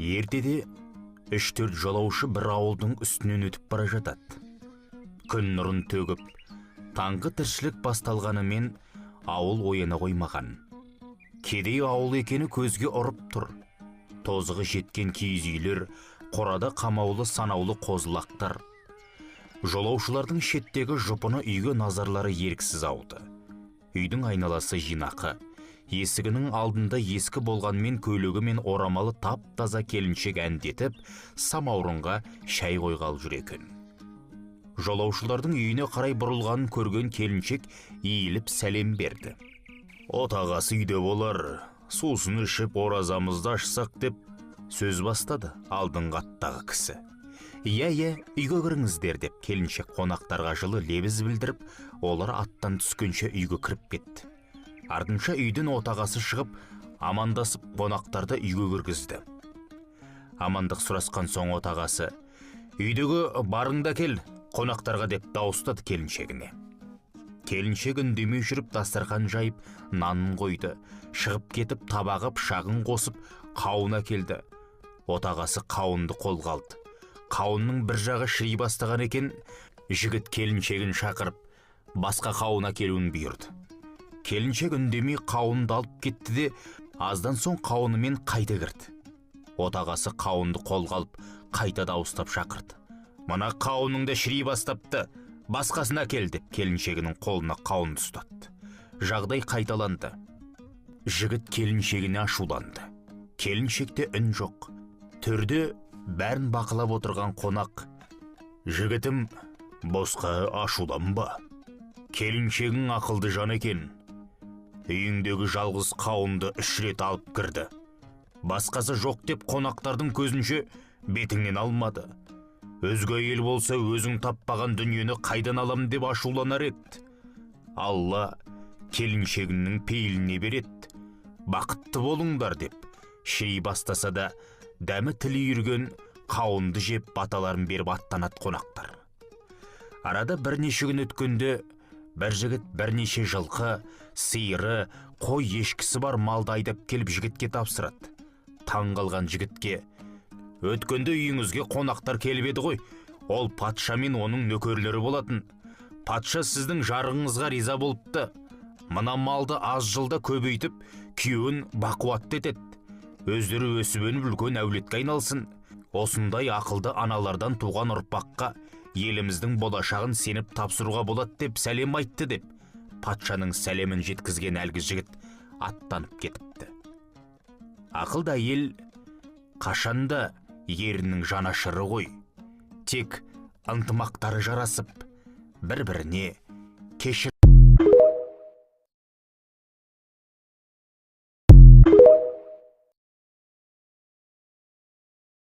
Ертеде 3-4 жолаушы бір ауылдың үстінен өтіп бара жатады. Күн нұрын төгіп, таңғы тіршілік басталғанымен ауыл ояна қоймаған. Кедей ауыл екені көзге ұрып тұр. Тозығы жеткен киіз үйлер, қорада қамаулы санаулы қозылақтар. Жолаушылардың шеттегі жұпыны үйге назарлары еріксіз ауды. Үйдің айналасы жинақы. Есігінің алдында ескі болғанмен көйлегі мен орамалы тап-таза келіншек әндетіп, самаурынға шай қойғалы жүр екен. Жолаушылардың үйіне қарай бұрылғанын көрген келіншек иіліп сәлем берді. Отағасы үйде болар, сусын ішіп оразамызды ашсақ деп сөз бастады алдыңғы аттағы кісі. Иә, үйге кіріңіздер деп келіншек қонақтарға жылы лебіз білдіріп, олар аттан түскенше үйге кіріп кетті. Ардынша үйден отағасы шығып, амандасып қонақтарды үйге кіргізді. Амандық сұрасқан соң отағасы, үйдегі барыңда кел, қонақтарға деп дауыстады келіншегіне. Келіншек үндемей жүріп дастархан жайып, нанын қойды, шығып кетіп табағы пышағын қосып, қауын әкелді. Отағасы қауынды қолға алды. Қауынның бір жағы шіри бастаған екен, жігіт келіншегін шақырып, басқа қауын әкелуін бұйырды. Келіншек үндемей қауынды алып кетті де, аздан соң қауынымен қайта кірді. Отағасы қауынды қолға алып, қайта дауыстап шақырды. Мына қауыныңды шіри бастапты, басқасын әкел деп келіншегінің қолына қауынды ұстатты. Жағдай қайталанды. Жігіт келіншегіне ашуланды. Келіншекте үн жоқ. Төрде бәрін бақылап отырған қонақ: жігітім, босқа ашуланба. Келіншегің ақылды жан екен. Үйіңдегі жалғыз қауынды 3 рет алып кірді. Басқасы жоқ деп қонақтардың көзінше бетіңнен алмады. Өзге ел болса өзің таппаған дүниені қайдан алам деп ашуланар еді. Алла келіншегінің пейіліне береді. Бақытты болыңдар деп шіри бастаса да, дәмі тілі үйірген қауынды жеп баталарын беріп аттанат қонақтар. Арада бірнеше күн өткенде бір жігіт бірнеше жылқы, сиыры, қой ешкісі бар малды айдап келіп жігітке тапсырады. Таң қалған жігітке: өткенде үйіңізге қонақтар келіп еді ғой, ол патша мен оның нөкерлері болатын. Патша сіздің жарығыңызға риза болыпты. Мына малды аз жылда көбейтіп, күйеуін бақуатты етеді. Өздері өсіп-өніп үлкен әулетке айналсын. Осындай ақылды аналардан туған ұрпаққа еліміздің болашағын сеніп тапсыруға болады деп сәлем айтты деп, патшаның сәлемін жеткізген әлгі жігіт аттанып кетіпті. Ақылды әйел қашанда ерінің жанашыры ғой. Тек ынтымақтары жарасып, бір-біріне кешір